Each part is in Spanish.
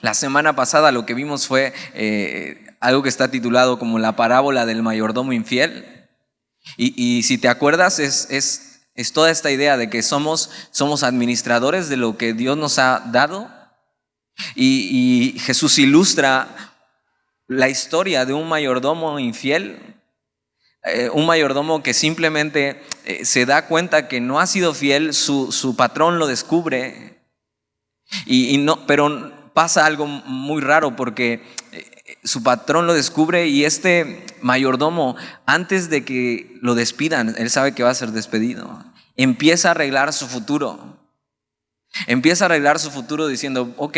La semana pasada lo que vimos fue algo que está titulado como la parábola del mayordomo infiel. Y si te acuerdas, es toda esta idea de que somos administradores de lo que Dios nos ha dado. Y Jesús ilustra la historia de un mayordomo infiel, un mayordomo que simplemente se da cuenta que no ha sido fiel, su patrón lo descubre, pero pasa algo muy raro porque su patrón lo descubre y este mayordomo, antes de que lo despidan, él sabe que va a ser despedido, empieza a arreglar su futuro. Empieza a arreglar su futuro diciendo, ok,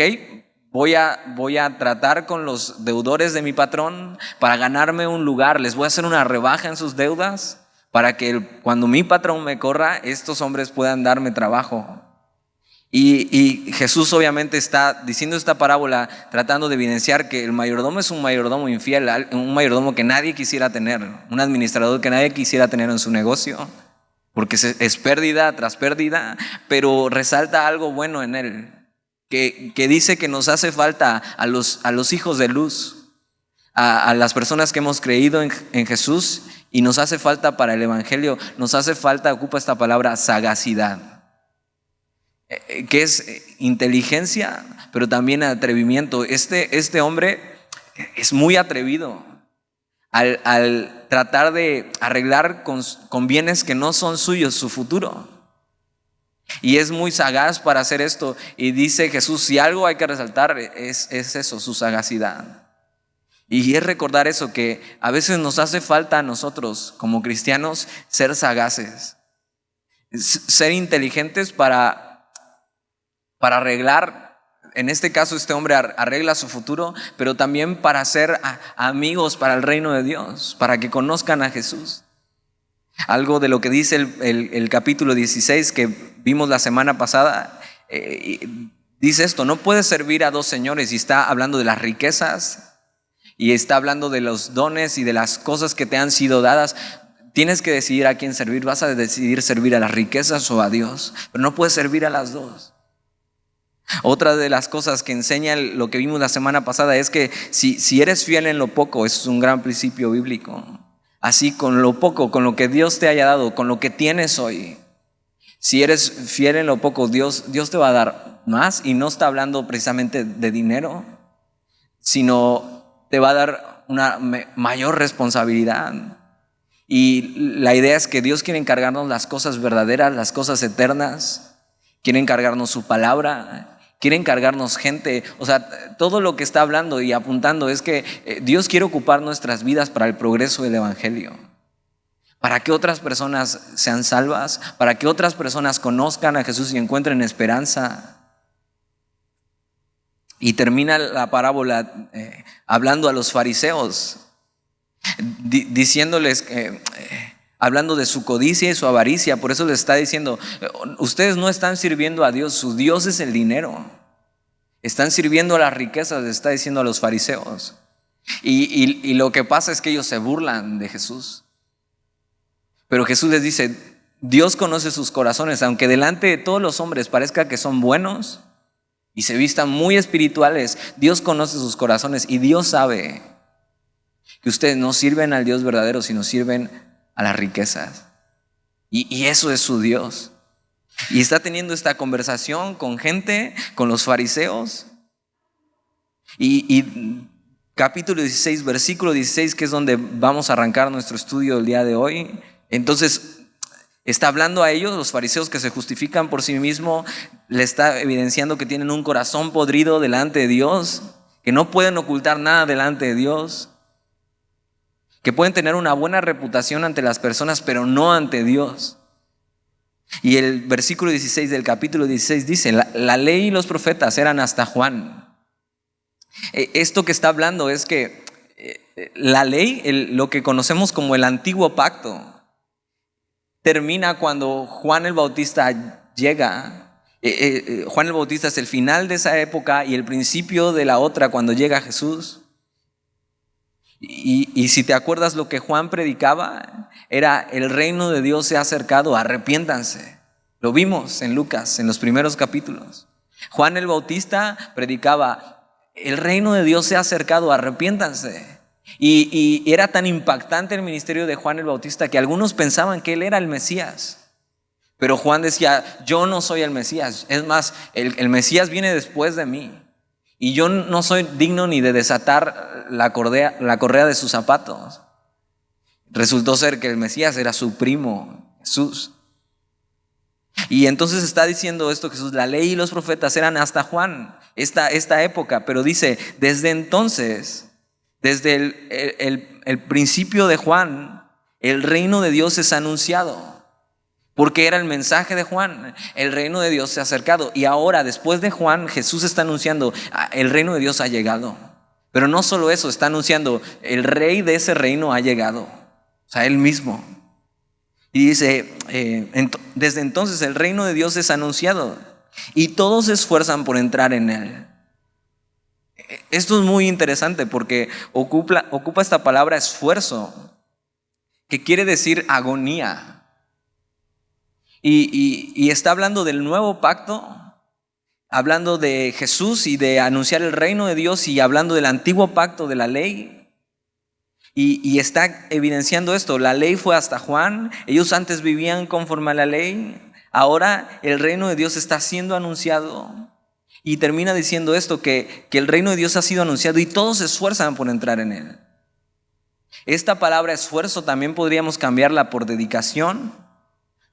voy a tratar con los deudores de mi patrón para ganarme un lugar, les voy a hacer una rebaja en sus deudas para que cuando mi patrón me corra, estos hombres puedan darme trabajo. Y Jesús obviamente está diciendo esta parábola tratando de evidenciar que el mayordomo es un mayordomo infiel, un mayordomo que nadie quisiera tener, un administrador que nadie quisiera tener en su negocio, porque es pérdida tras pérdida, pero resalta algo bueno en él, que dice que nos hace falta a los hijos de luz, a las personas que hemos creído en Jesús, y nos hace falta para el evangelio, nos hace falta, ocupa esta palabra, sagacidad, que es inteligencia, pero también atrevimiento. Este hombre es muy atrevido al tratar de arreglar con bienes que no son suyos su futuro. Y es muy sagaz para hacer esto. Y dice Jesús, si algo hay que resaltar es eso, su sagacidad. Y es recordar eso, que a veces nos hace falta a nosotros como cristianos ser sagaces, ser inteligentes para arreglar, en este caso este hombre arregla su futuro, pero también para ser amigos para el reino de Dios, para que conozcan a Jesús. Algo de lo que dice el capítulo 16 que vimos la semana pasada, dice esto: no puedes servir a dos señores, y está hablando de las riquezas y está hablando de los dones y de las cosas que te han sido dadas. Tienes que decidir a quién servir. Vas a decidir servir a las riquezas o a Dios, pero no puedes servir a las dos. Otra de las cosas que enseña lo que vimos la semana pasada es que si eres fiel en lo poco, es un gran principio bíblico. Así, con lo poco, con lo que Dios te haya dado, con lo que tienes hoy, si eres fiel en lo poco, Dios te va a dar más. Y no está hablando precisamente de dinero, sino te va a dar una mayor responsabilidad. Y la idea es que Dios quiere encargarnos las cosas verdaderas, las cosas eternas, quiere encargarnos su palabra, quiere encargarnos gente. O sea, todo lo que está hablando y apuntando es que Dios quiere ocupar nuestras vidas para el progreso del evangelio, para que otras personas sean salvas, para que otras personas conozcan a Jesús y encuentren esperanza. Y termina la parábola hablando a los fariseos, diciéndoles hablando de su codicia y su avaricia. Por eso les está diciendo: ustedes no están sirviendo a Dios, su Dios es el dinero, están sirviendo a las riquezas, les está diciendo a los fariseos. Y lo que pasa es que ellos se burlan de Jesús, pero Jesús les dice: Dios conoce sus corazones, aunque delante de todos los hombres parezca que son buenos y se vistan muy espirituales, Dios conoce sus corazones y Dios sabe que ustedes no sirven al Dios verdadero, sino sirven a las riquezas. Y eso es su Dios. Y está teniendo esta conversación con gente, con los fariseos. Y capítulo 16, versículo 16, que es donde vamos a arrancar nuestro estudio del día de hoy. Entonces está hablando a ellos, los fariseos que se justifican por sí mismos, le está evidenciando que tienen un corazón podrido delante de Dios, que no pueden ocultar nada delante de Dios, que pueden tener una buena reputación ante las personas, pero no ante Dios. Y el versículo 16 del capítulo 16 dice: la ley y los profetas eran hasta Juan. Esto que está hablando es que la ley, lo que conocemos como el antiguo pacto, termina cuando Juan el Bautista llega. Juan el Bautista es el final de esa época y el principio de la otra cuando llega Jesús. Y si te acuerdas, lo que Juan predicaba era: el reino de Dios se ha acercado, arrepiéntanse. Lo vimos en Lucas, en los primeros capítulos. Juan el Bautista predicaba: el reino de Dios se ha acercado, arrepiéntanse. Y era tan impactante el ministerio de Juan el Bautista que algunos pensaban que él era el Mesías. Pero Juan decía, yo no soy el Mesías. Es más, el Mesías viene después de mí. Y yo no soy digno ni de desatar la correa de sus zapatos. Resultó ser que el Mesías era su primo, Jesús. Y entonces está diciendo esto Jesús, la ley y los profetas eran hasta Juan, esta época. Pero dice, desde entonces, desde el principio de Juan, el reino de Dios es anunciado. Porque era el mensaje de Juan, el reino de Dios se ha acercado. Y ahora, después de Juan, Jesús está anunciando, el reino de Dios ha llegado. Pero no solo eso, está anunciando, el rey de ese reino ha llegado. O sea, él mismo. Y dice, desde entonces el reino de Dios es anunciado y todos se esfuerzan por entrar en él. Esto es muy interesante porque ocupa esta palabra esfuerzo, que quiere decir agonía. Y está hablando del nuevo pacto, hablando de Jesús y de anunciar el reino de Dios, y hablando del antiguo pacto de la ley. Y está evidenciando esto. La ley fue hasta Juan. Ellos antes vivían conforme a la ley. Ahora el reino de Dios está siendo anunciado. Y termina diciendo esto, que el reino de Dios ha sido anunciado y todos se esfuerzan por entrar en él. Esta palabra esfuerzo también podríamos cambiarla por dedicación,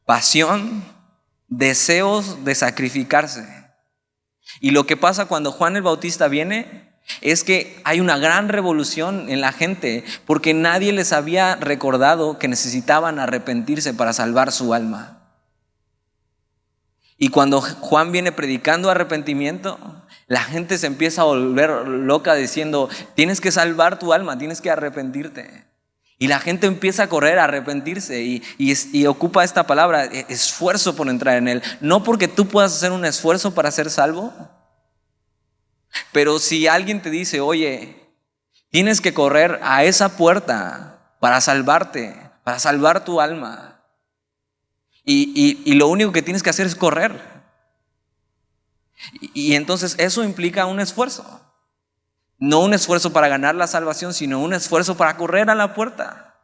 pasión, deseos de sacrificarse. Y lo que pasa cuando Juan el Bautista viene es que hay una gran revolución en la gente, porque nadie les había recordado que necesitaban arrepentirse para salvar su alma. Y cuando Juan viene predicando arrepentimiento, la gente se empieza a volver loca diciendo, tienes que salvar tu alma, tienes que arrepentirte. Y la gente empieza a correr a arrepentirse y ocupa esta palabra, esfuerzo por entrar en él. No porque tú puedas hacer un esfuerzo para ser salvo, pero si alguien te dice, oye, tienes que correr a esa puerta para salvarte, para salvar tu alma. Y lo único que tienes que hacer es correr. Y entonces eso implica un esfuerzo. No un esfuerzo para ganar la salvación, sino un esfuerzo para correr a la puerta.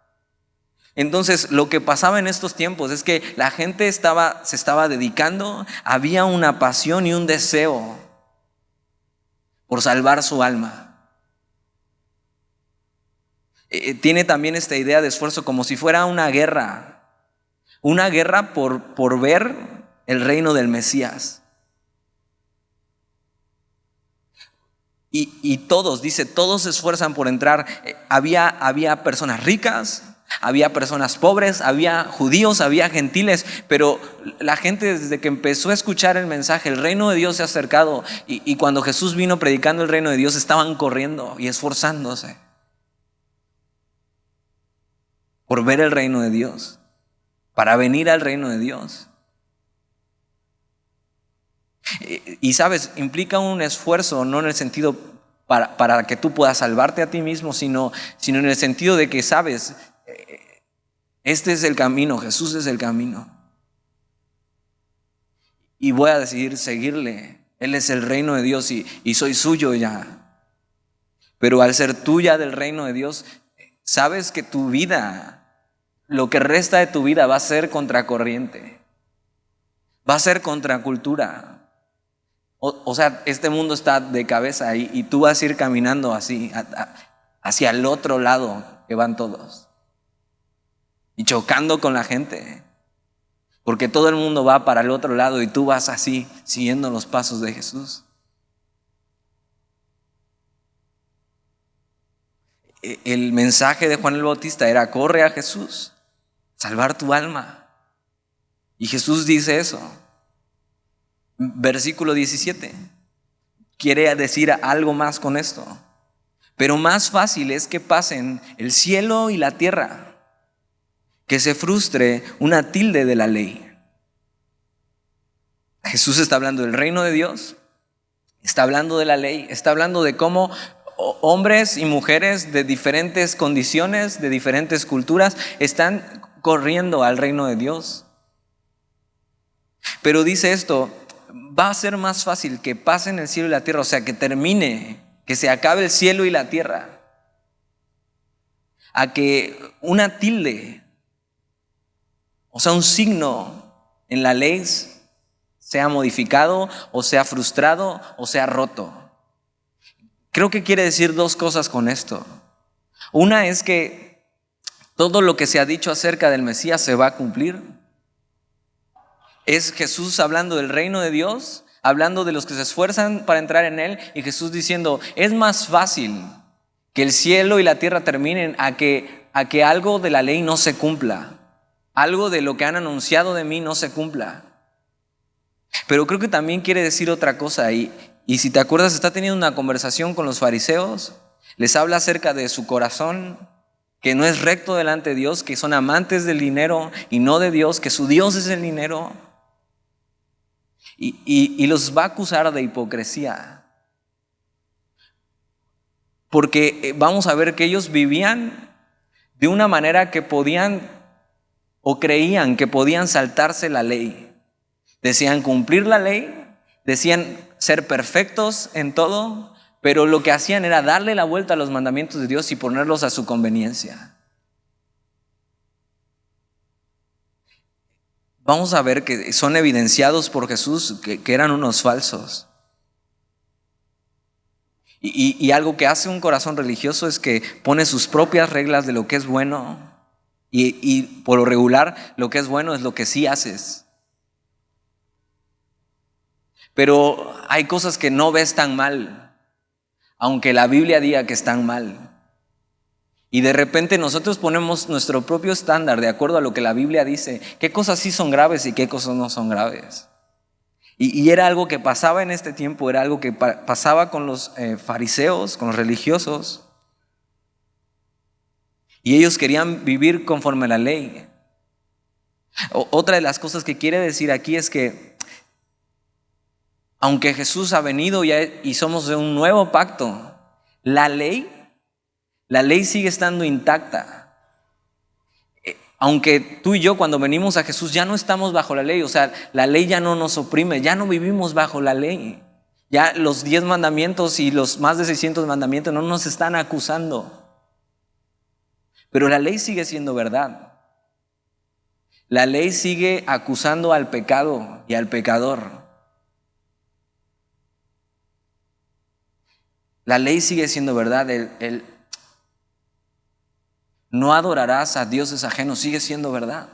Entonces lo que pasaba en estos tiempos es que la gente se estaba dedicando, había una pasión y un deseo por salvar su alma. Tiene también esta idea de esfuerzo como si fuera una guerra por ver el reino del Mesías. Y todos, dice, todos se esfuerzan por entrar. Había personas ricas, había personas pobres, había judíos, había gentiles, pero la gente desde que empezó a escuchar el mensaje, el reino de Dios se ha acercado, y cuando Jesús vino predicando el reino de Dios, estaban corriendo y esforzándose por ver el reino de Dios, para venir al reino de Dios. Y sabes, implica un esfuerzo, no en el sentido para que tú puedas salvarte a ti mismo, sino en el sentido de que sabes, este es el camino, Jesús es el camino. Y voy a decidir seguirle. Él es el reino de Dios y soy suyo ya. Pero al ser tuya del reino de Dios, sabes que tu vida, lo que resta de tu vida va a ser contracorriente. Va a ser contracultura. O sea, este mundo está de cabeza y tú vas a ir caminando así, hacia el otro lado que van todos. Y chocando con la gente. Porque todo el mundo va para el otro lado y tú vas así, siguiendo los pasos de Jesús. El mensaje de Juan el Bautista era: corre a Jesús, salvar tu alma. Y Jesús dice eso. Versículo 17. Quiere decir algo más con esto. Pero más fácil es que pasen el cielo y la tierra, que se frustre una tilde de la ley. Jesús está hablando del reino de Dios, está hablando de la ley, está hablando de cómo hombres y mujeres de diferentes condiciones, de diferentes culturas, están corriendo al reino de Dios. Pero dice esto: va a ser más fácil que pasen el cielo y la tierra, o sea, que termine que se acabe el cielo y la tierra, a que una tilde, o sea, un signo en la ley sea modificado o sea frustrado o sea roto. Creo que quiere decir dos cosas con esto. Una es que todo lo que se ha dicho acerca del Mesías se va a cumplir. Es Jesús hablando del reino de Dios, hablando de los que se esfuerzan para entrar en él, y Jesús diciendo, es más fácil que el cielo y la tierra terminen a que algo de la ley no se cumpla, algo de lo que han anunciado de mí no se cumpla. Pero creo que también quiere decir otra cosa, y si te acuerdas, está teniendo una conversación con los fariseos, les habla acerca de su corazón, que no es recto delante de Dios, que son amantes del dinero y no de Dios, que su Dios es el dinero. Y los va a acusar de hipocresía. Porque vamos a ver que ellos vivían de una manera que podían o creían que podían saltarse la ley. Decían cumplir la ley, decían ser perfectos en todo, pero lo que hacían era darle la vuelta a los mandamientos de Dios y ponerlos a su conveniencia. Vamos a ver que son evidenciados por Jesús que eran unos falsos. Y algo que hace un corazón religioso es que pone sus propias reglas de lo que es bueno, y por lo regular lo que es bueno es lo que sí haces. Pero hay cosas que no ves tan mal, aunque la Biblia diga que están mal. Y de repente nosotros ponemos nuestro propio estándar de acuerdo a lo que la Biblia dice, qué cosas sí son graves y qué cosas no son graves. Y era algo que pasaba en este tiempo, era algo que pasaba con los fariseos, con los religiosos. Y ellos querían vivir conforme a la ley. Otra de las cosas que quiere decir aquí es que aunque Jesús ha venido y somos de un nuevo pacto, la ley sigue estando intacta. Aunque tú y yo cuando venimos a Jesús ya no estamos bajo la ley, o sea, la ley ya no nos oprime, ya no vivimos bajo la ley. Ya los 10 mandamientos y los más de 600 mandamientos no nos están acusando. Pero la ley sigue siendo verdad. La ley sigue acusando al pecado y al pecador. La ley sigue siendo verdad. No adorarás a dioses ajenos, sigue siendo verdad.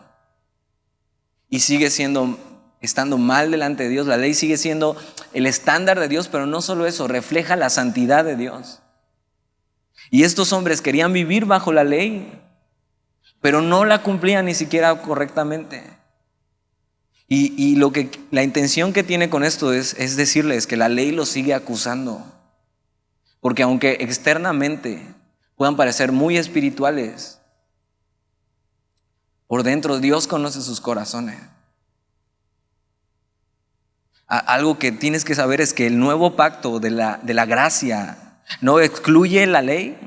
Y sigue estando mal delante de Dios. La ley sigue siendo el estándar de Dios, pero no solo eso, refleja la santidad de Dios. Y estos hombres querían vivir bajo la ley, pero no la cumplían ni siquiera correctamente. Y la intención que tiene con esto es decirles que la ley los sigue acusando. Porque aunque externamente puedan parecer muy espirituales, por dentro Dios conoce sus corazones. Algo que tienes que saber es que el nuevo pacto de la gracia no excluye la ley,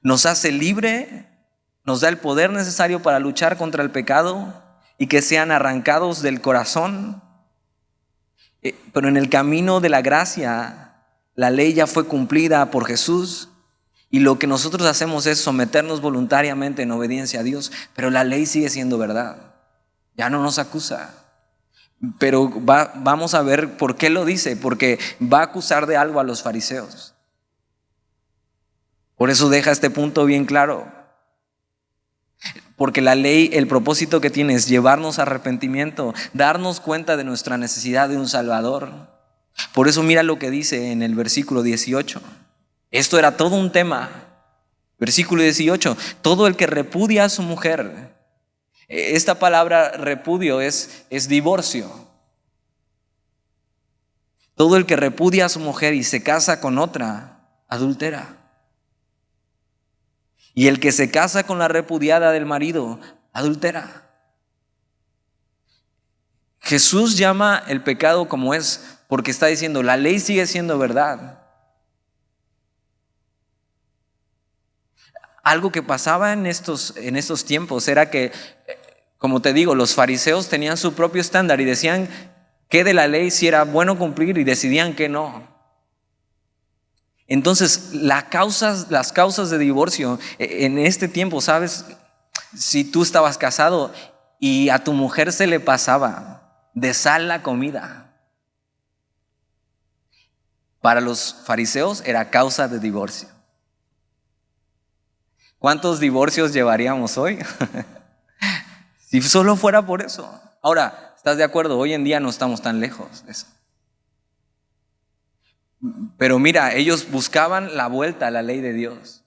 nos hace libre, nos da el poder necesario para luchar contra el pecado y que sean arrancados del corazón. Pero en el camino de la gracia, la ley ya fue cumplida por Jesús. Y lo que nosotros hacemos es someternos voluntariamente en obediencia a Dios, pero la ley sigue siendo verdad. Ya no nos acusa. Pero vamos a ver por qué lo dice, porque va a acusar de algo a los fariseos. Por eso deja este punto bien claro. Porque la ley, el propósito que tiene es llevarnos a arrepentimiento, darnos cuenta de nuestra necesidad de un Salvador. Por eso mira lo que dice en el versículo 18. Esto era todo un tema. Versículo 18. Todo el que repudia a su mujer. Esta palabra repudio es divorcio. Todo el que repudia a su mujer y se casa con otra, adultera. Y el que se casa con la repudiada del marido, adultera. Jesús llama el pecado como es, porque está diciendo, la ley sigue siendo verdad. Algo que pasaba en estos tiempos era que, como te digo, los fariseos tenían su propio estándar y decían que de la ley sí era bueno cumplir y decidían que no. Entonces, las causas de divorcio en este tiempo, ¿sabes? Si tú estabas casado y a tu mujer se le pasaba de sal la comida, para los fariseos era causa de divorcio. ¿Cuántos divorcios llevaríamos hoy? Si solo fuera por eso. Ahora, ¿estás de acuerdo? Hoy en día no estamos tan lejos de eso. Pero mira, ellos buscaban la vuelta a la ley de Dios.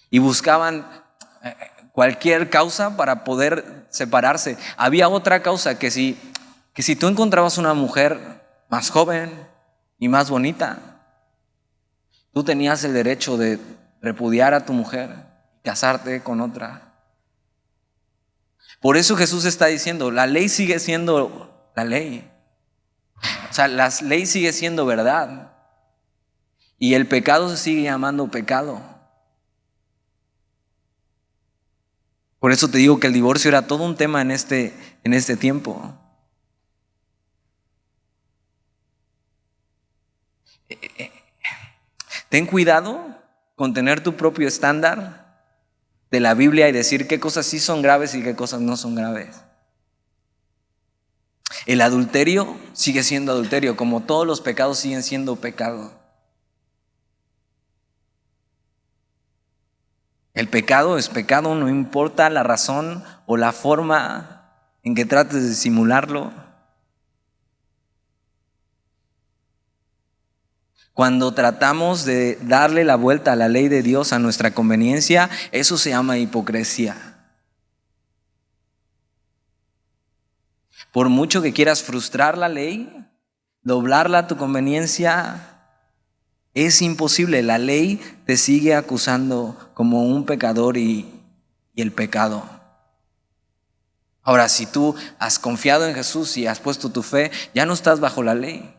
Y buscaban cualquier causa para poder separarse. Había otra causa que si tú encontrabas una mujer más joven y más bonita, tú tenías el derecho de repudiar a tu mujer y casarte con otra. Por eso Jesús está diciendo, la ley sigue siendo la ley. O sea, la ley sigue siendo verdad. Y el pecado se sigue llamando pecado. Por eso te digo que el divorcio era todo un tema en este tiempo. Ten cuidado con tener tu propio estándar de la Biblia y decir qué cosas sí son graves y qué cosas no son graves. El adulterio sigue siendo adulterio, como todos los pecados siguen siendo pecado. El pecado es pecado, no importa la razón o la forma en que trates de disimularlo. Cuando tratamos de darle la vuelta a la ley de Dios a nuestra conveniencia, eso se llama hipocresía. Por mucho que quieras frustrar la ley, doblarla a tu conveniencia, es imposible. La ley te sigue acusando como un pecador y el pecado. Ahora, si tú has confiado en Jesús y has puesto tu fe, ya no estás bajo la ley.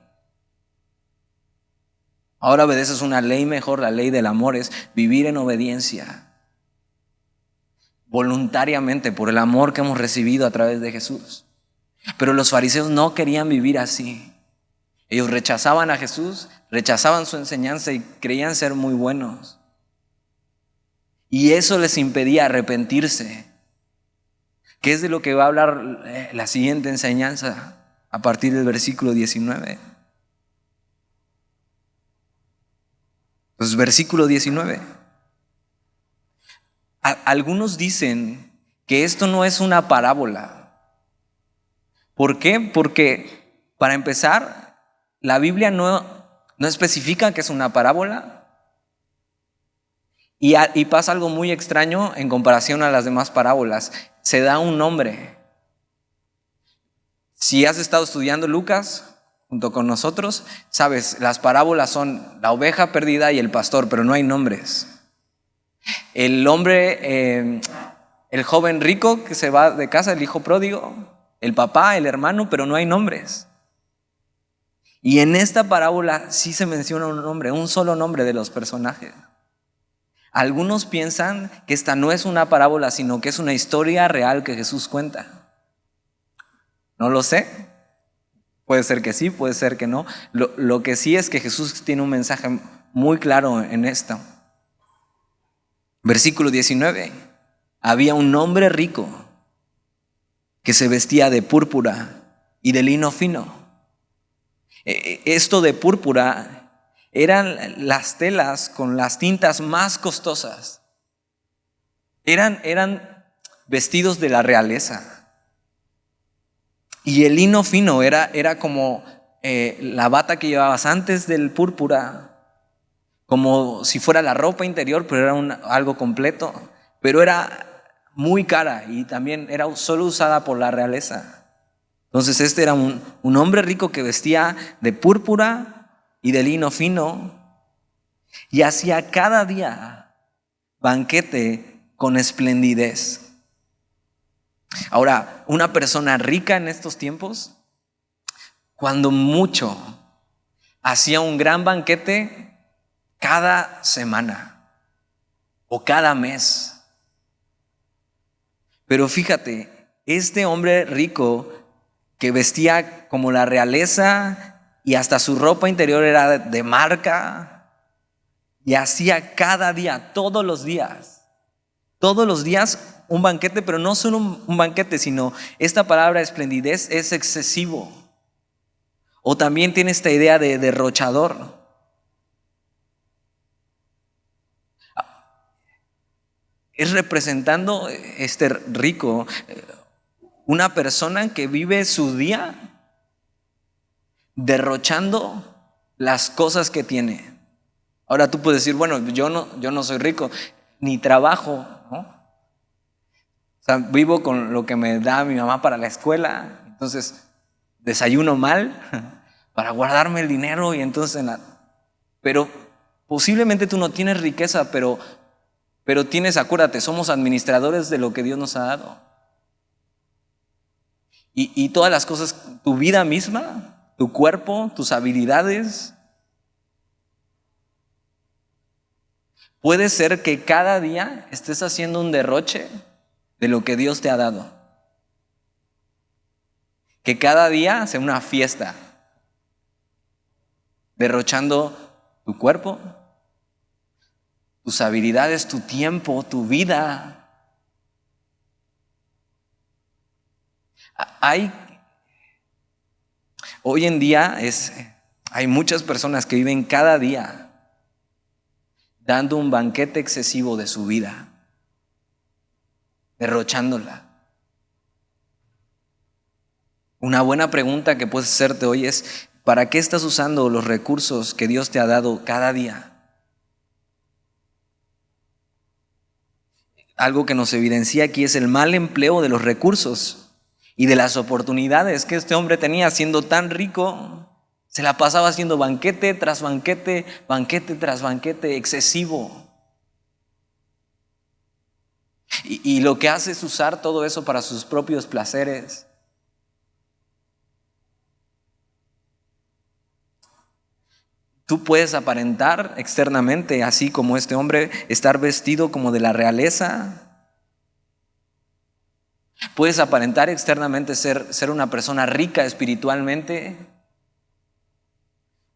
Ahora obedeces una ley mejor, la ley del amor es vivir en obediencia, voluntariamente, por el amor que hemos recibido a través de Jesús. Pero los fariseos no querían vivir así. Ellos rechazaban a Jesús, rechazaban su enseñanza y creían ser muy buenos. Y eso les impedía arrepentirse, que es de lo que va a hablar la siguiente enseñanza a partir del versículo 19. Pues versículo 19. Algunos dicen que esto no es una parábola. ¿Por qué? Porque, para empezar, la Biblia no especifica que es una parábola. Y pasa algo muy extraño en comparación a las demás parábolas. Se da un nombre. Si has estado estudiando Lucas junto con nosotros, sabes, las parábolas son la oveja perdida y el pastor, pero no hay nombres. El hombre, el joven rico que se va de casa, el hijo pródigo, el papá, el hermano, pero no hay nombres. Y en esta parábola sí se menciona un nombre, un solo nombre de los personajes. Algunos piensan que esta no es una parábola, sino que es una historia real que Jesús cuenta. No lo sé. Puede ser que sí, puede ser que no. Lo que sí es que Jesús tiene un mensaje muy claro en esto. Versículo 19. Había un hombre rico que se vestía de púrpura y de lino fino. Esto de púrpura eran las telas con las tintas más costosas. Eran vestidos de la realeza. Y el lino fino era como la bata que llevabas antes del púrpura, como si fuera la ropa interior, pero era algo completo. Pero era muy cara y también era solo usada por la realeza. Entonces este era un hombre rico que vestía de púrpura y de lino fino y hacía cada día banquete con esplendidez. Ahora, una persona rica en estos tiempos, cuando mucho, hacía un gran banquete cada semana o cada mes. Pero fíjate, este hombre rico que vestía como la realeza y hasta su ropa interior era de marca, y hacía cada día, todos los días un banquete, pero no solo un banquete, sino esta palabra esplendidez es excesivo. O también tiene esta idea de derrochador. Es representando este rico, una persona que vive su día derrochando las cosas que tiene. Ahora tú puedes decir, bueno, yo no soy rico, ni trabajo, ¿no? O sea, vivo con lo que me da mi mamá para la escuela, entonces desayuno mal para guardarme el dinero y entonces pero posiblemente tú no tienes riqueza, pero tienes, acuérdate, somos administradores de lo que Dios nos ha dado. Y todas las cosas, tu vida misma, tu cuerpo, tus habilidades. Puede ser que cada día estés haciendo un derroche de lo que Dios te ha dado. Que cada día sea una fiesta, derrochando tu cuerpo, tus habilidades, tu tiempo, tu vida. Hoy en día hay muchas personas que viven cada día dando un banquete excesivo de su vida, derrochándola. Una buena pregunta que puedes hacerte hoy es, ¿para qué estás usando los recursos que Dios te ha dado cada día? Algo que nos evidencia aquí es el mal empleo de los recursos y de las oportunidades que este hombre tenía. Siendo tan rico, se la pasaba haciendo banquete tras banquete, banquete tras banquete, excesivo. Y lo que hace es usar todo eso para sus propios placeres. Tú puedes aparentar externamente, así como este hombre, estar vestido como de la realeza. Puedes aparentar externamente ser una persona rica espiritualmente,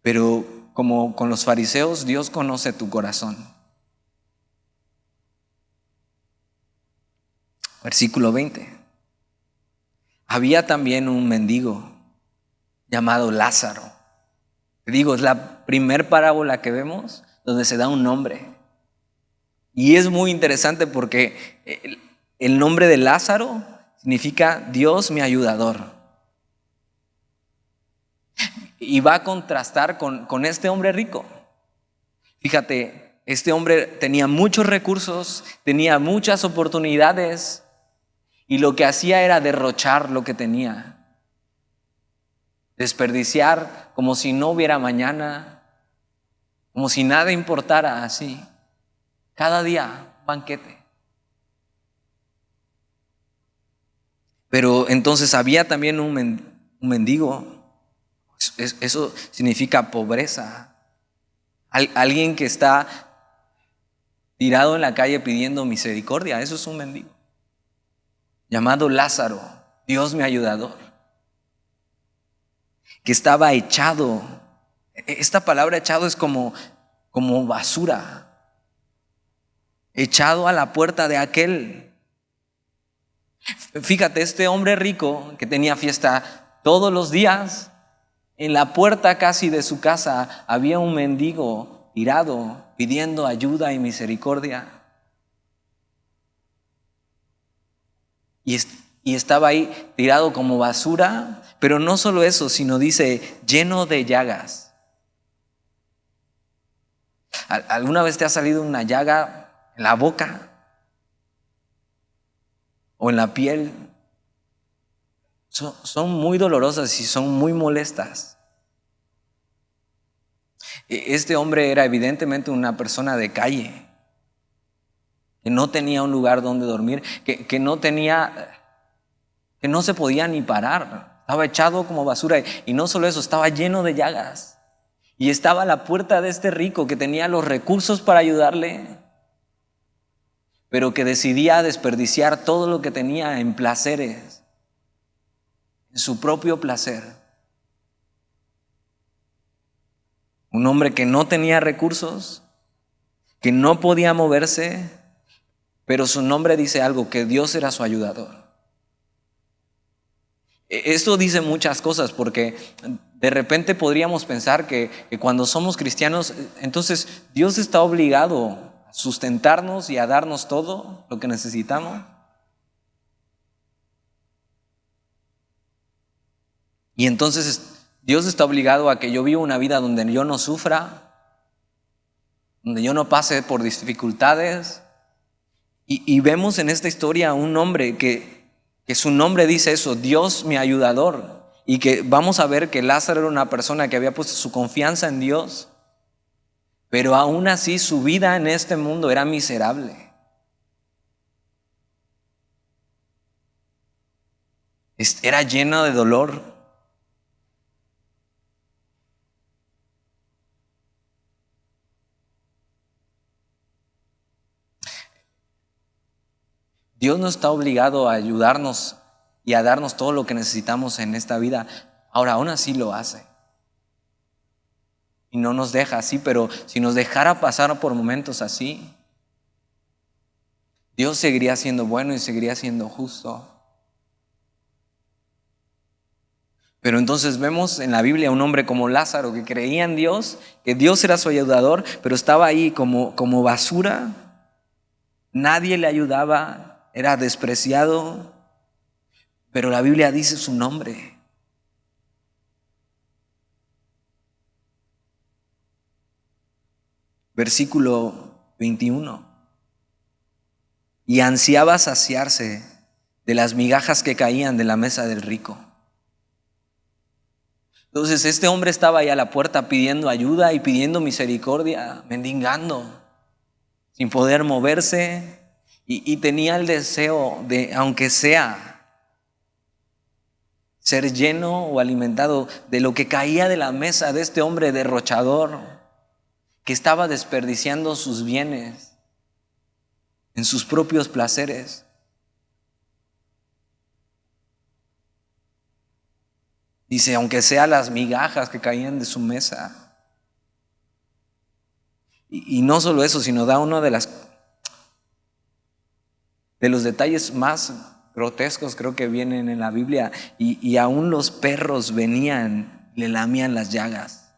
pero como con los fariseos, Dios conoce tu corazón. Versículo 20. Había también un mendigo llamado Lázaro. Te digo, es la primer parábola que vemos donde se da un nombre. Y es muy interesante porque el nombre de Lázaro significa Dios mi ayudador. Y va a contrastar con este hombre rico. Fíjate, este hombre tenía muchos recursos, tenía muchas oportunidades y lo que hacía era derrochar lo que tenía. Desperdiciar como si no hubiera mañana, como si nada importara, así. Cada día, banquete. Pero entonces había también un mendigo. Eso significa pobreza. Alguien que está tirado en la calle pidiendo misericordia. Eso es un mendigo. Llamado Lázaro, Dios mi ayudador. Que estaba echado. Esta palabra echado es como basura. Echado a la puerta de aquel. Fíjate, este hombre rico que tenía fiesta todos los días, en la puerta casi de su casa había un mendigo tirado pidiendo ayuda y misericordia. Y estaba ahí tirado como basura, pero no solo eso, sino dice lleno de llagas. ¿Alguna vez te ha salido una llaga en la boca o en la piel? Son muy dolorosas y son muy molestas. Este hombre era evidentemente una persona de calle, que no tenía un lugar donde dormir, que no se podía ni parar. Estaba echado como basura y no solo eso, estaba lleno de llagas. Y estaba a la puerta de este rico que tenía los recursos para ayudarle, pero que decidía desperdiciar todo lo que tenía en placeres, en su propio placer. Un hombre que no tenía recursos, que no podía moverse, pero su nombre dice algo, que Dios era su ayudador. Esto dice muchas cosas porque de repente podríamos pensar que cuando somos cristianos, entonces Dios está obligado a sustentarnos y a darnos todo lo que necesitamos. Y entonces Dios está obligado a que yo viva una vida donde yo no sufra, donde yo no pase por dificultades. Y vemos en esta historia a un hombre que su nombre dice eso, Dios mi ayudador. Y que vamos a ver que Lázaro era una persona que había puesto su confianza en Dios, pero aún así su vida en este mundo era miserable. Era llena de dolor. Dios no está obligado a ayudarnos y a darnos todo lo que necesitamos en esta vida. Ahora, aún así lo hace. Y no nos deja así, pero si nos dejara pasar por momentos así, Dios seguiría siendo bueno y seguiría siendo justo. Pero entonces vemos en la Biblia a un hombre como Lázaro que creía en Dios, que Dios era su ayudador, pero estaba ahí como basura. Nadie le ayudaba, era despreciado, pero la Biblia dice su nombre. Versículo 21. Y ansiaba saciarse de las migajas que caían de la mesa del rico. Entonces este hombre estaba ahí a la puerta pidiendo ayuda y pidiendo misericordia, mendigando, sin poder moverse, y tenía el deseo de, aunque sea, ser lleno o alimentado de lo que caía de la mesa de este hombre derrochador, que estaba desperdiciando sus bienes en sus propios placeres. Dice, aunque sea las migajas que caían de su mesa. Y no solo eso, sino da uno de los detalles más grotescos, creo que vienen en la Biblia. Y aún los perros venían, le lamían las llagas.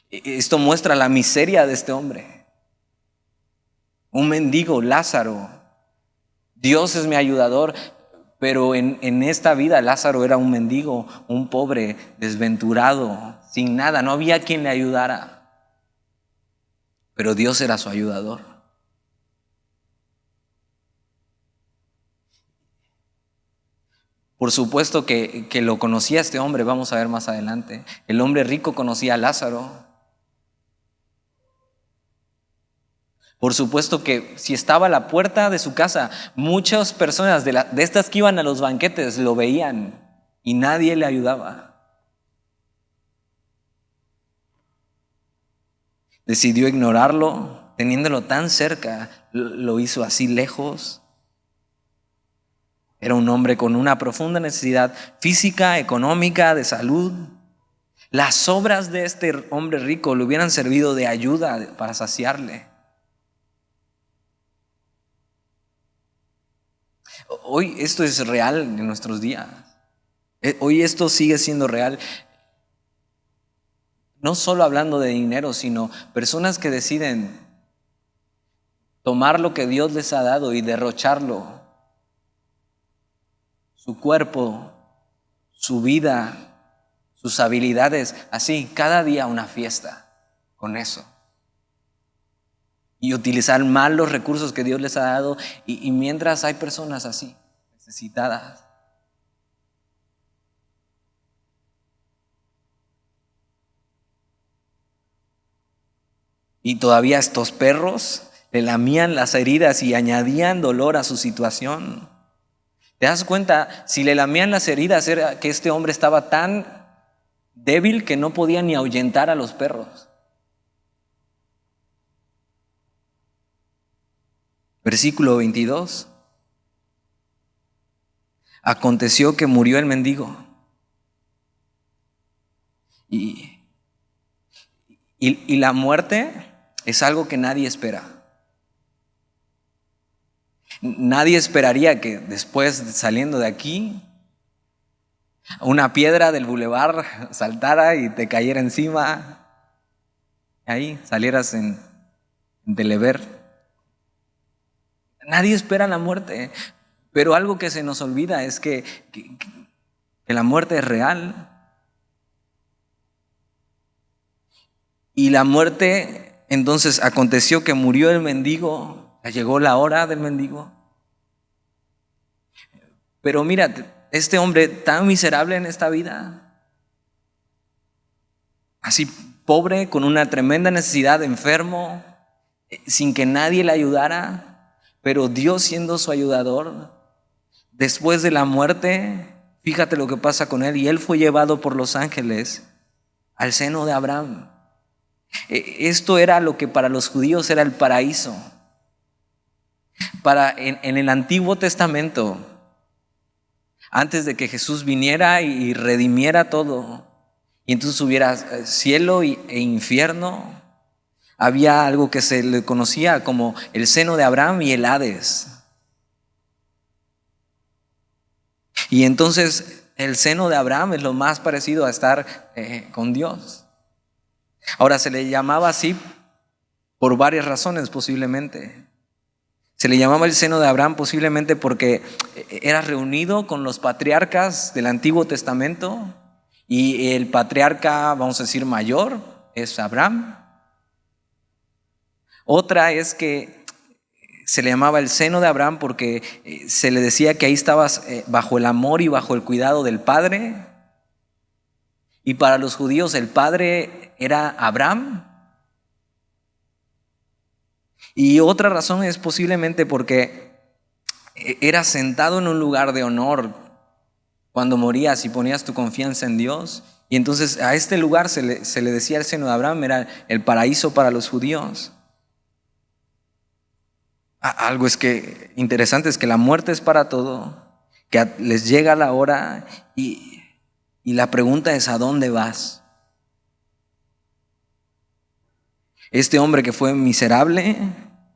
Esto muestra la miseria de este hombre. Un mendigo, Lázaro. Dios es mi ayudador. Pero en esta vida Lázaro era un mendigo, un pobre, desventurado, sin nada, no había quien le ayudara. Pero Dios era su ayudador. Por supuesto que lo conocía este hombre, vamos a ver más adelante. El hombre rico conocía a Lázaro. Por supuesto que si estaba a la puerta de su casa, muchas personas de estas que iban a los banquetes lo veían y nadie le ayudaba. Decidió ignorarlo, teniéndolo tan cerca, lo hizo así lejos. Era un hombre con una profunda necesidad física, económica, de salud. Las obras de este hombre rico le hubieran servido de ayuda para saciarle. Hoy esto es real en nuestros días. Hoy esto sigue siendo real. No solo hablando de dinero, sino personas que deciden tomar lo que Dios les ha dado y derrocharlo. Su cuerpo, su vida, sus habilidades, así, cada día una fiesta con eso. Y utilizar mal los recursos que Dios les ha dado, y mientras hay personas así, necesitadas. Y todavía estos perros le lamían las heridas y añadían dolor a su situación. ¿Te das cuenta? Si le lamían las heridas era que este hombre estaba tan débil que no podía ni ahuyentar a los perros. Versículo 22. Aconteció que murió el mendigo Y, y la muerte es algo que nadie espera. Nadie esperaría que después, saliendo de aquí, una piedra del bulevar saltara y te cayera encima. Ahí salieras en Telever. Nadie espera la muerte. Pero algo que se nos olvida es que la muerte es real. Y la muerte, entonces aconteció que murió el mendigo, llegó la hora del mendigo. Pero mira, este hombre tan miserable en esta vida, así pobre, con una tremenda necesidad, enfermo, sin que nadie le ayudara, pero Dios siendo su ayudador, después de la muerte, fíjate lo que pasa con él, y él fue llevado por los ángeles al seno de Abraham. Esto era lo que para los judíos era el paraíso. En el Antiguo Testamento, antes de que Jesús viniera y redimiera todo, y entonces hubiera cielo e infierno, había algo que se le conocía como el seno de Abraham y el Hades. Y entonces el seno de Abraham es lo más parecido a estar con Dios. Ahora, se le llamaba así por varias razones posiblemente. Se le llamaba el seno de Abraham posiblemente porque era reunido con los patriarcas del Antiguo Testamento, y el patriarca, vamos a decir, mayor es Abraham. Otra es que se le llamaba el seno de Abraham porque se le decía que ahí estabas bajo el amor y bajo el cuidado del Padre. Y para los judíos el Padre era Abraham. Y otra razón es posiblemente porque eras sentado en un lugar de honor cuando morías y ponías tu confianza en Dios. Y entonces a este lugar se le decía el seno de Abraham, era el paraíso para los judíos. Algo interesante es que la muerte es para todo, que les llega la hora y la pregunta es: ¿a dónde vas? Este hombre que fue miserable,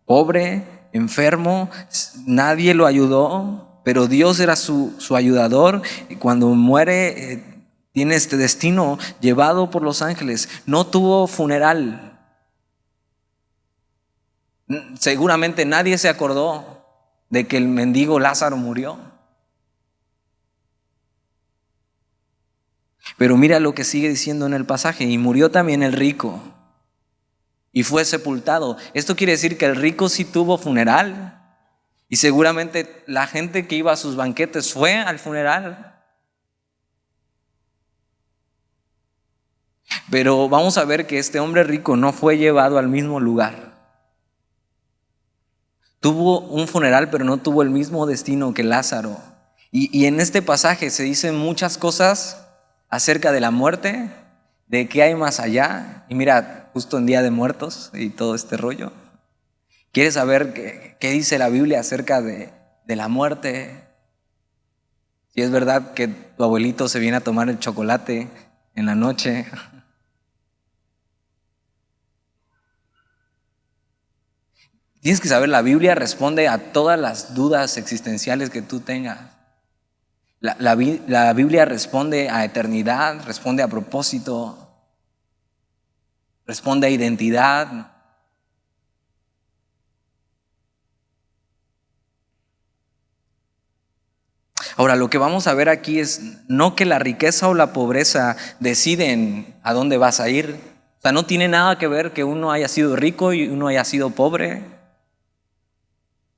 pobre, enfermo, nadie lo ayudó, pero Dios era su ayudador, y cuando muere tiene este destino llevado por los ángeles. No tuvo funeral. Seguramente nadie se acordó de que el mendigo Lázaro murió. Pero mira lo que sigue diciendo en el pasaje: y murió también el rico y fue sepultado. Esto quiere decir que el rico sí tuvo funeral, y seguramente la gente que iba a sus banquetes fue al funeral. Pero vamos a ver que este hombre rico no fue llevado al mismo lugar. Tuvo un funeral, pero no tuvo el mismo destino que Lázaro. Y en este pasaje se dicen muchas cosas acerca de la muerte, de qué hay más allá. Y mira, justo en Día de Muertos y todo este rollo, ¿quieres saber qué dice la Biblia acerca de la muerte? Si es verdad que tu abuelito se viene a tomar el chocolate en la noche. Tienes que saber, la Biblia responde a todas las dudas existenciales que tú tengas. La Biblia responde a eternidad, responde a propósito, responde a identidad. Ahora, lo que vamos a ver aquí es no que la riqueza o la pobreza deciden a dónde vas a ir. O sea, no tiene nada que ver que uno haya sido rico y uno haya sido pobre.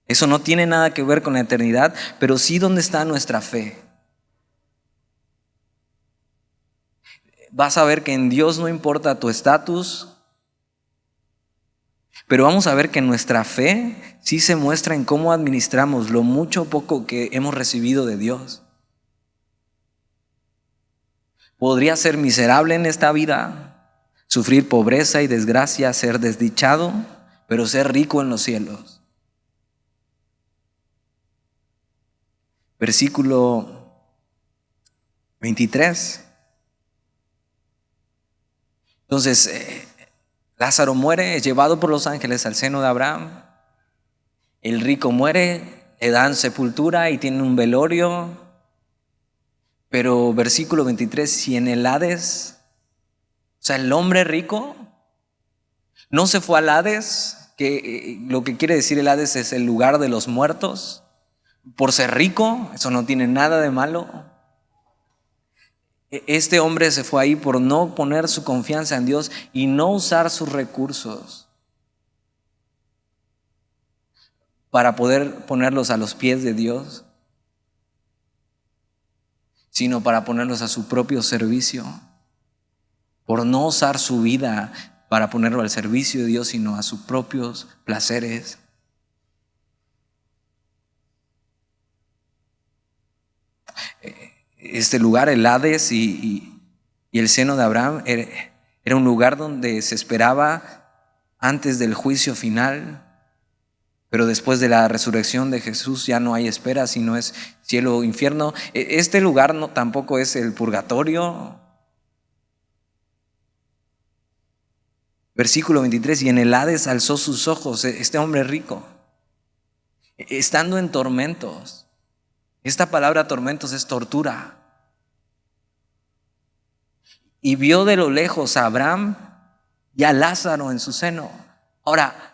Eso no tiene nada que ver con la eternidad, pero sí dónde está nuestra fe. Vas a ver que en Dios no importa tu estatus, pero vamos a ver que nuestra fe sí se muestra en cómo administramos lo mucho o poco que hemos recibido de Dios. Podría ser miserable en esta vida, sufrir pobreza y desgracia, ser desdichado, pero ser rico en los cielos. Versículo 23. Entonces, Lázaro muere, es llevado por los ángeles al seno de Abraham. El rico muere, le dan sepultura y tiene un velorio. Pero versículo 23, si en el Hades, o sea, el hombre rico no se fue al Hades, que lo que quiere decir el Hades es el lugar de los muertos, por ser rico, eso no tiene nada de malo. Este hombre se fue ahí por no poner su confianza en Dios y no usar sus recursos para poder ponerlos a los pies de Dios, sino para ponerlos a su propio servicio, por no usar su vida para ponerlo al servicio de Dios, sino a sus propios placeres. Este lugar, el Hades y el seno de Abraham, era un lugar donde se esperaba antes del juicio final, pero después de la resurrección de Jesús ya no hay espera, sino es cielo o infierno. Este lugar no, tampoco es el purgatorio. Versículo 23, y en el Hades alzó sus ojos, este hombre rico, estando en tormentos. Esta palabra tormentos es tortura. Y vio de lo lejos a Abraham y a Lázaro en su seno. Ahora,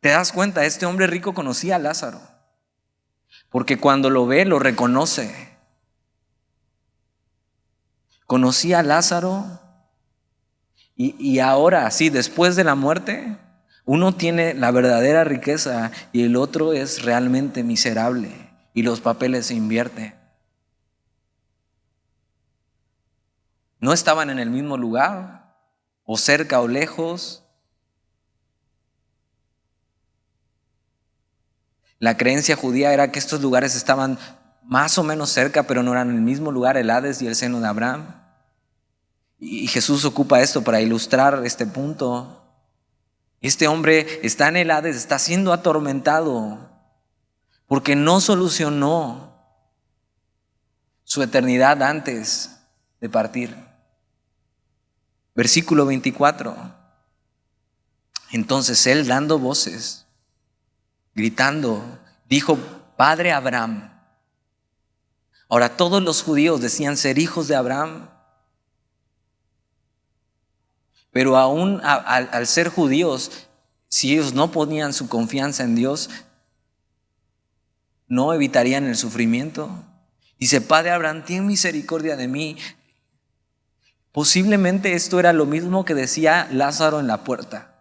¿te das cuenta? Este hombre rico conocía a Lázaro, porque cuando lo ve, lo reconoce. Conocía a Lázaro y ahora, sí, después de la muerte, uno tiene la verdadera riqueza y el otro es realmente miserable y los papeles se invierten. No estaban en el mismo lugar, o cerca o lejos. La creencia judía era que estos lugares estaban más o menos cerca, pero no eran el mismo lugar, el Hades y el seno de Abraham. Y Jesús ocupa esto para ilustrar este punto. Este hombre está en el Hades, está siendo atormentado porque no solucionó su eternidad antes de partir. Versículo 24. Entonces él, dando voces, gritando, dijo: Padre Abraham. Ahora, todos los judíos decían ser hijos de Abraham, pero aún al ser judíos, si ellos no ponían su confianza en Dios, no evitarían el sufrimiento. Dice: Padre Abraham, ten misericordia de mí. Posiblemente esto era lo mismo que decía Lázaro en la puerta.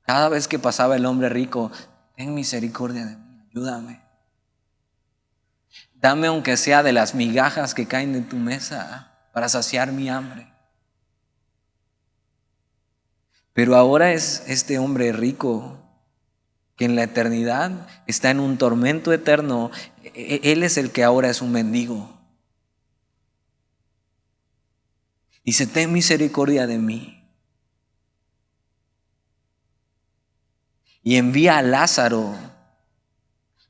Cada vez que pasaba el hombre rico: ten misericordia de mí, ayúdame. Dame aunque sea de las migajas que caen de tu mesa para saciar mi hambre. Pero ahora es este hombre rico que en la eternidad está en un tormento eterno. Él es el que ahora es un mendigo. Dice: ten misericordia de mí. Y envía a Lázaro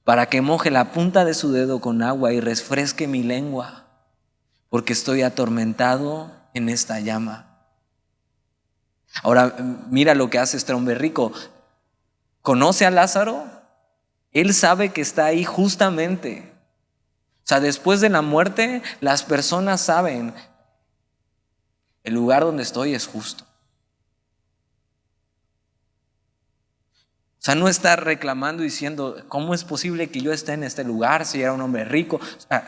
para que moje la punta de su dedo con agua y refresque mi lengua, porque estoy atormentado en esta llama. Ahora, mira lo que hace este hombre rico. ¿Conoce a Lázaro? Él sabe que está ahí justamente. O sea, después de la muerte, las personas saben: el lugar donde estoy es justo. O sea, no está reclamando diciendo: ¿cómo es posible que yo esté en este lugar si era un hombre rico?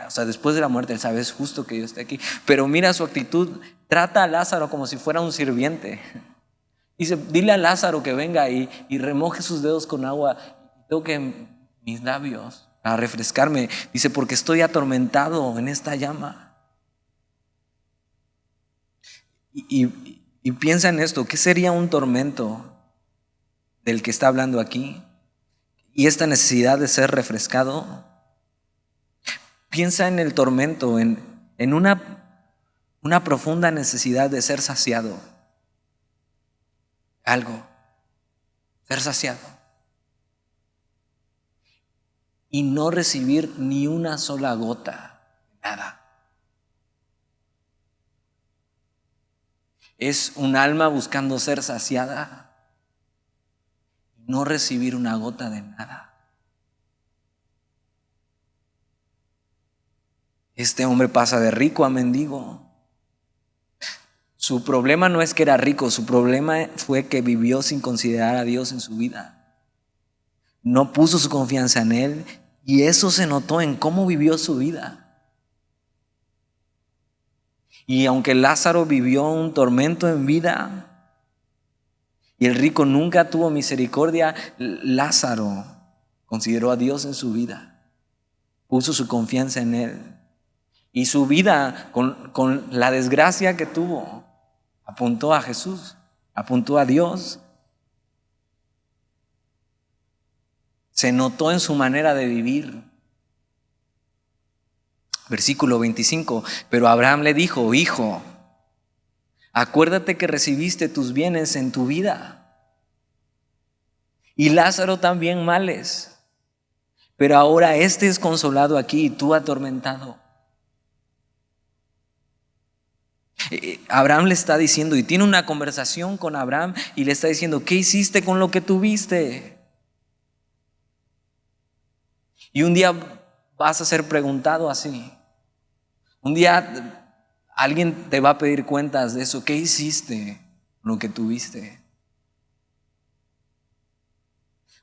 O sea, después de la muerte él sabe: es justo que yo esté aquí. Pero mira su actitud, trata a Lázaro como si fuera un sirviente. Dice: dile a Lázaro que venga y remoje sus dedos con agua y toque mis labios a refrescarme. Dice: porque estoy atormentado en esta llama. Y piensa en esto: ¿qué sería un tormento del que está hablando aquí? Y esta necesidad de ser refrescado. Piensa en el tormento, en una profunda necesidad de ser saciado. Algo, ser saciado. Y no recibir ni una sola gota, nada. Es un alma buscando ser saciada, no recibir una gota de nada. Este hombre pasa de rico a mendigo. Su problema no es que era rico, su problema fue que vivió sin considerar a Dios en su vida. No puso su confianza en Él y eso se notó en cómo vivió su vida. Y aunque Lázaro vivió un tormento en vida y el rico nunca tuvo misericordia, Lázaro consideró a Dios en su vida, puso su confianza en Él. Y su vida, con la desgracia que tuvo, apuntó a Jesús, apuntó a Dios. Se notó en su manera de vivir. Versículo 25, pero Abraham le dijo: hijo, acuérdate que recibiste tus bienes en tu vida, y Lázaro también males, pero ahora este es consolado aquí y tú atormentado. Abraham le está diciendo, y tiene una conversación con Abraham y le está diciendo: ¿qué hiciste con lo que tuviste? Y un día vas a ser preguntado así. Un día alguien te va a pedir cuentas de eso. ¿Qué hiciste con lo que tuviste?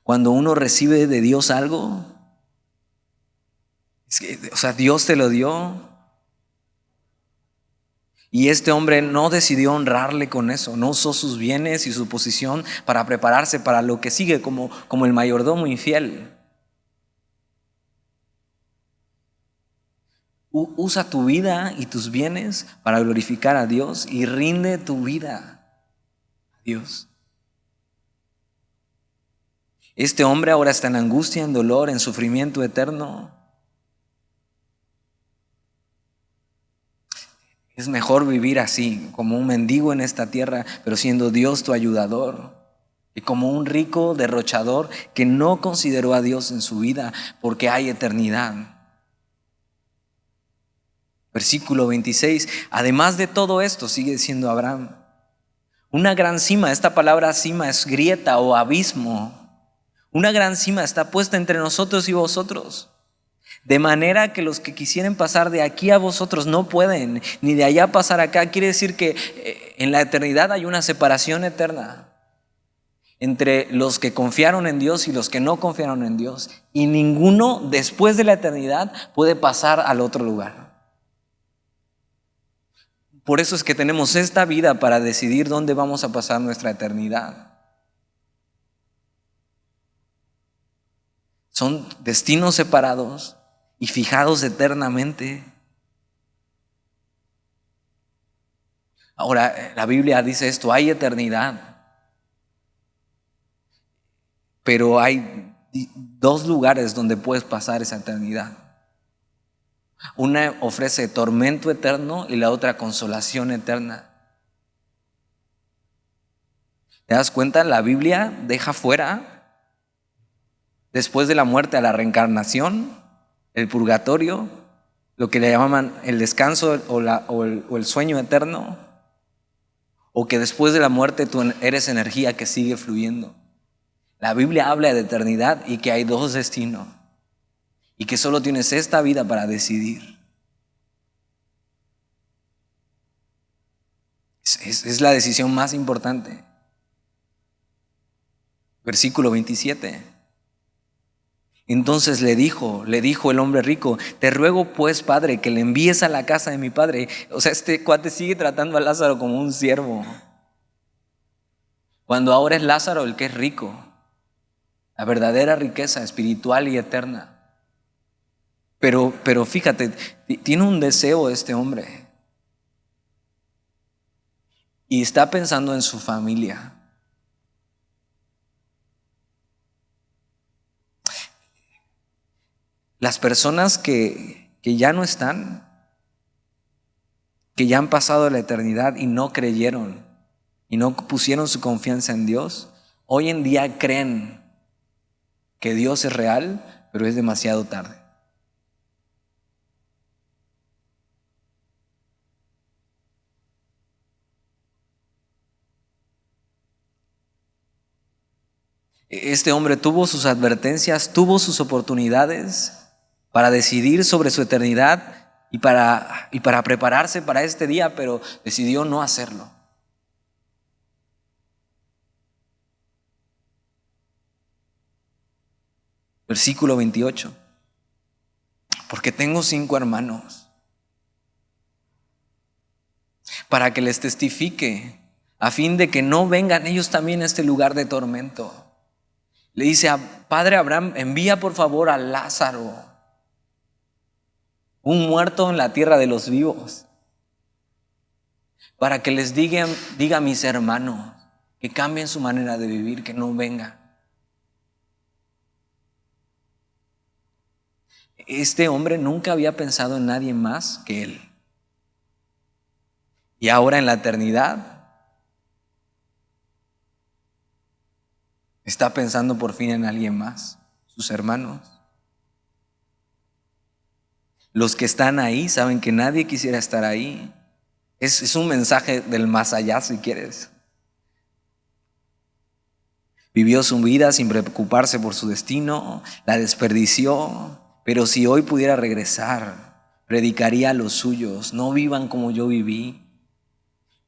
Cuando uno recibe de Dios algo, Dios te lo dio. Y este hombre no decidió honrarle con eso, no usó sus bienes y su posición para prepararse para lo que sigue, como el mayordomo infiel. Usa tu vida y tus bienes para glorificar a Dios y rinde tu vida a Dios. Este hombre ahora está en angustia, en dolor, en sufrimiento eterno. Es mejor vivir así, como un mendigo en esta tierra, pero siendo Dios tu ayudador. Y como un rico derrochador que no consideró a Dios en su vida porque hay eternidad. Versículo 26. Además de todo esto, sigue diciendo Abraham, una gran cima, esta palabra cima es grieta o abismo. Una gran cima está puesta entre nosotros y vosotros. De manera que los que quisieren pasar de aquí a vosotros no pueden, ni de allá pasar acá. Quiere decir que en la eternidad hay una separación eterna entre los que confiaron en Dios y los que no confiaron en Dios. Y ninguno después de la eternidad puede pasar al otro lugar. Por eso es que tenemos esta vida para decidir dónde vamos a pasar nuestra eternidad. Son destinos separados y fijados eternamente. Ahora, la Biblia dice esto: hay eternidad, pero hay dos lugares donde puedes pasar esa eternidad. Una ofrece tormento eterno y la otra consolación eterna. ¿Te das cuenta? La Biblia deja fuera, después de la muerte, a la reencarnación, el purgatorio, lo que le llaman el descanso o el sueño eterno, o que después de la muerte tú eres energía que sigue fluyendo. La Biblia habla de eternidad y que hay dos destinos y que solo tienes esta vida para decidir. Es la decisión más importante. Versículo 27. Entonces le dijo el hombre rico: te ruego pues, padre, que le envíes a la casa de mi padre. O sea, este cuate sigue tratando a Lázaro como un siervo, cuando ahora es Lázaro el que es rico. La verdadera riqueza espiritual y eterna. Pero fíjate, tiene un deseo este hombre y está pensando en su familia. Las personas que ya no están, que ya han pasado la eternidad y no creyeron y no pusieron su confianza en Dios, hoy en día creen que Dios es real, pero es demasiado tarde. Este hombre tuvo sus advertencias, tuvo sus oportunidades para decidir sobre su eternidad y para prepararse para este día, pero decidió no hacerlo. Versículo 28. Porque tengo 5 hermanos, para que les testifique, a fin de que no vengan ellos también a este lugar de tormento. Le dice a Padre Abraham, envía por favor a Lázaro, un muerto en la tierra de los vivos, para que les diga a mis hermanos que cambien su manera de vivir, que no vengan. Este hombre nunca había pensado en nadie más que él. Y ahora en la eternidad está pensando por fin en alguien más, sus hermanos. Los que están ahí saben que nadie quisiera estar ahí. Es un mensaje del más allá, si quieres. Vivió su vida sin preocuparse por su destino, la desperdició, pero si hoy pudiera regresar, predicaría a los suyos: no vivan como yo viví,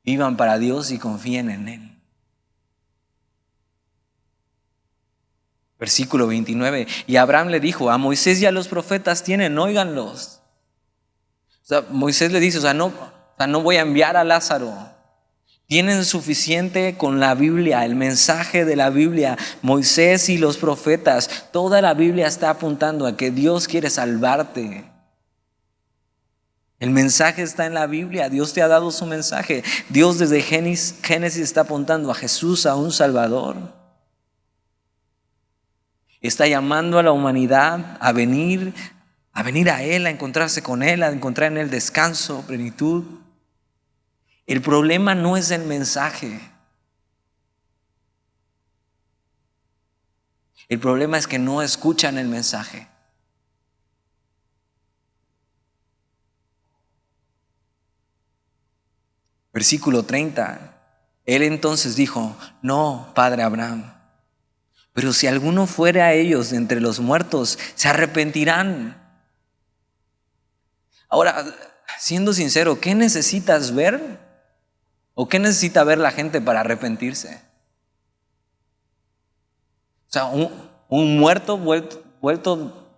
vivan para Dios y confíen en Él. Versículo 29. Y Abraham le dijo: a Moisés y a los profetas tienen, óiganlos. Moisés le dice, no voy a enviar a Lázaro. Tienen suficiente con la Biblia, el mensaje de la Biblia, Moisés y los profetas. Toda la Biblia está apuntando a que Dios quiere salvarte. El mensaje está en la Biblia, Dios te ha dado su mensaje. Dios desde Génesis está apuntando a Jesús, a un Salvador. Está llamando a la humanidad a venir a Él, a encontrarse con Él, a encontrar en Él descanso, plenitud. El problema no es el mensaje. El problema es que no escuchan el mensaje. Versículo 30. Él entonces dijo: no, padre Abraham, pero si alguno fuere a ellos de entre los muertos, se arrepentirán. Ahora, siendo sincero, ¿qué necesitas ver? ¿O qué necesita ver la gente para arrepentirse? O sea, un muerto vuelto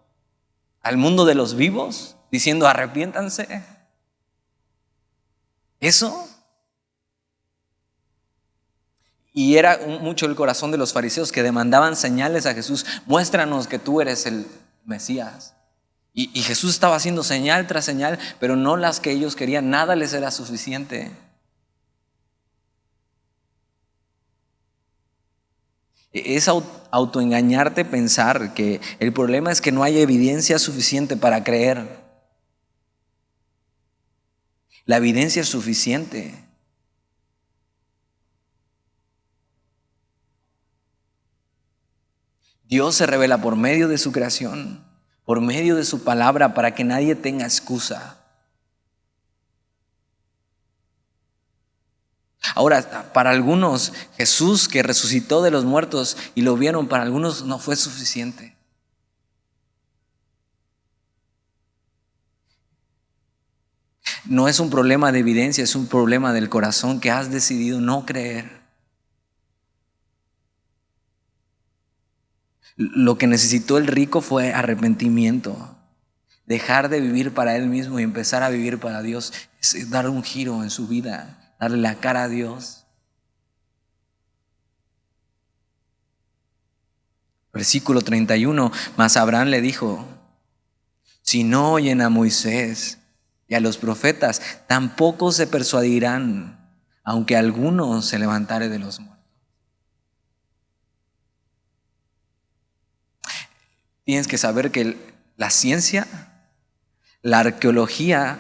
al mundo de los vivos, diciendo arrepiéntanse. ¿Eso? Y era mucho el corazón de los fariseos, que demandaban señales a Jesús. Muéstranos que tú eres el Mesías. Y Jesús estaba haciendo señal tras señal, pero no las que ellos querían. Nada les era suficiente. Es autoengañarte pensar que el problema es que no hay evidencia suficiente para creer. La evidencia es suficiente. Dios se revela por medio de su creación, por medio de su palabra, para que nadie tenga excusa. Ahora, para algunos, Jesús, que resucitó de los muertos y lo vieron, para algunos no fue suficiente. No es un problema de evidencia, es un problema del corazón, que has decidido no creer. Lo que necesitó el rico fue arrepentimiento. Dejar de vivir para él mismo y empezar a vivir para Dios. Es dar un giro en su vida, darle la cara a Dios. Versículo 31. Mas Abraham le dijo: si no oyen a Moisés y a los profetas, tampoco se persuadirán, aunque alguno se levantare de los muertos. Tienes que saber que la ciencia, la arqueología,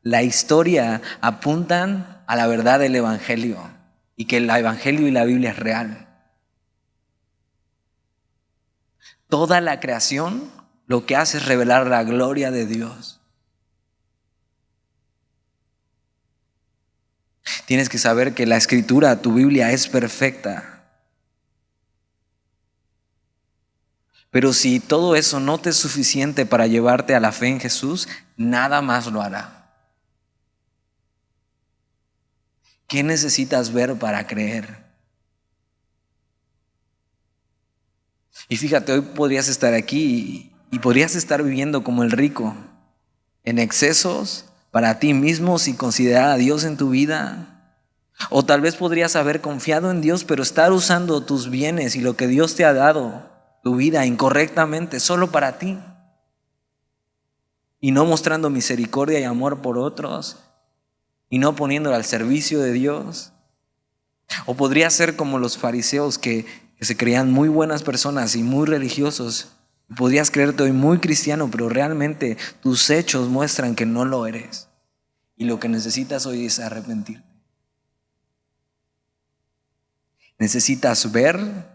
la historia apuntan a la verdad del Evangelio, y que el Evangelio y la Biblia es real. Toda la creación lo que hace es revelar la gloria de Dios. Tienes que saber que la Escritura, tu Biblia, es perfecta. Pero si todo eso no te es suficiente para llevarte a la fe en Jesús, nada más lo hará. ¿Qué necesitas ver para creer? Y fíjate, hoy podrías estar aquí y podrías estar viviendo como el rico, en excesos para ti mismo sin considerar a Dios en tu vida. O tal vez podrías haber confiado en Dios, pero estar usando tus bienes y lo que Dios te ha dado, tu vida, incorrectamente, solo para ti. Y no mostrando misericordia y amor por otros, y no poniéndolo al servicio de Dios. O podría ser como los fariseos que se creían muy buenas personas y muy religiosos. Podrías creerte hoy muy cristiano, pero realmente tus hechos muestran que no lo eres. Y lo que necesitas hoy es arrepentirte. Necesitas ver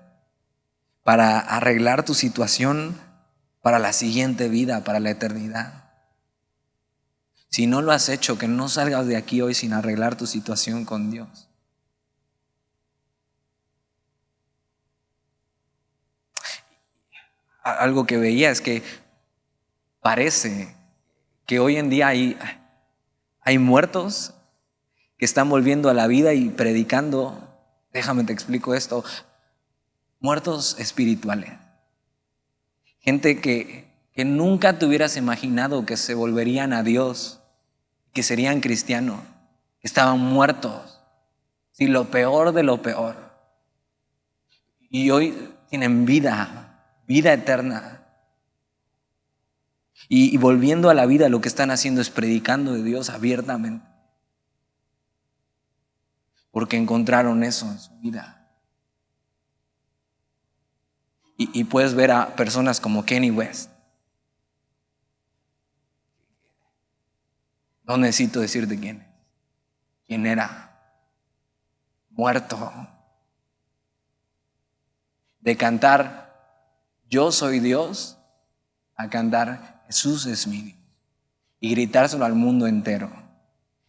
para arreglar tu situación para la siguiente vida, para la eternidad. Si no lo has hecho, que no salgas de aquí hoy sin arreglar tu situación con Dios. Algo que veía es que parece que hoy en día hay muertos que están volviendo a la vida y predicando. Déjame te explico esto. Muertos espirituales. Gente que nunca te hubieras imaginado que se volverían a Dios, que serían cristianos, que estaban muertos. Sí, lo peor de lo peor. Y hoy tienen vida eterna. Y volviendo a la vida, lo que están haciendo es predicando de Dios abiertamente. Porque encontraron eso en su vida. Y puedes ver a personas como Kanye West. No necesito decirte quién es. ¿Quién era? Muerto. De cantar yo soy Dios a cantar Jesús es mi Dios. Y gritárselo al mundo entero.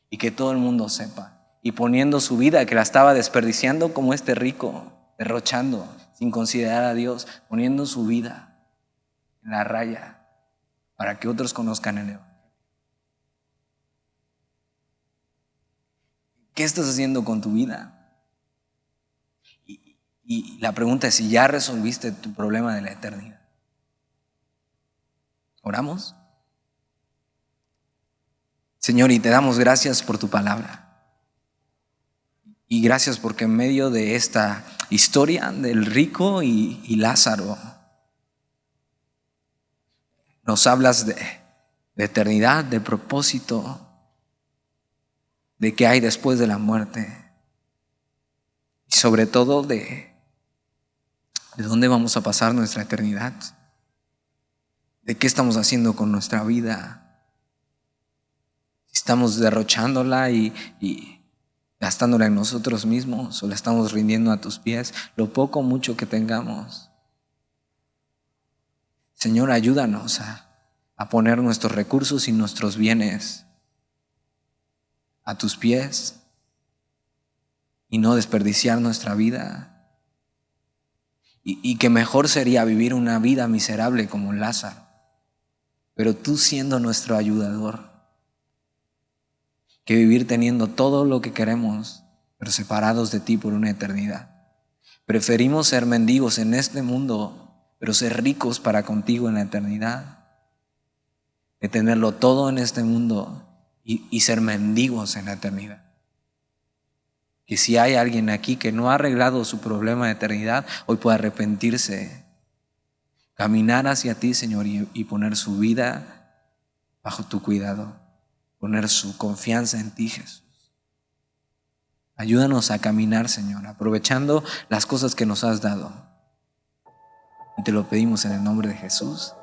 Y que todo el mundo sepa. Y poniendo su vida, que la estaba desperdiciando como este rico, derrochando, sin considerar a Dios, poniendo su vida en la raya para que otros conozcan el Evangelio. ¿Qué estás haciendo con tu vida? Y la pregunta es si ya resolviste tu problema de la eternidad. ¿Oramos? Señor, y te damos gracias por tu palabra. Y gracias porque en medio de esta historia del rico y Lázaro, nos hablas de eternidad, de propósito, de qué hay después de la muerte. Y sobre todo de dónde vamos a pasar nuestra eternidad. De qué estamos haciendo con nuestra vida. Si estamos derrochándola y gastándola en nosotros mismos o la estamos rindiendo a tus pies, lo poco o mucho que tengamos. Señor, ayúdanos a poner nuestros recursos y nuestros bienes a tus pies y no desperdiciar nuestra vida. Y que mejor sería vivir una vida miserable como Lázaro, pero tú siendo nuestro ayudador, que vivir teniendo todo lo que queremos, pero separados de ti por una eternidad. Preferimos ser mendigos en este mundo, pero ser ricos para contigo en la eternidad. De tenerlo todo en este mundo y ser mendigos en la eternidad. Que si hay alguien aquí que no ha arreglado su problema de eternidad, hoy puede arrepentirse, caminar hacia ti, Señor, y poner su vida bajo tu cuidado, poner su confianza en ti, Jesús. Ayúdanos a caminar, Señor, aprovechando las cosas que nos has dado. Y te lo pedimos en el nombre de Jesús.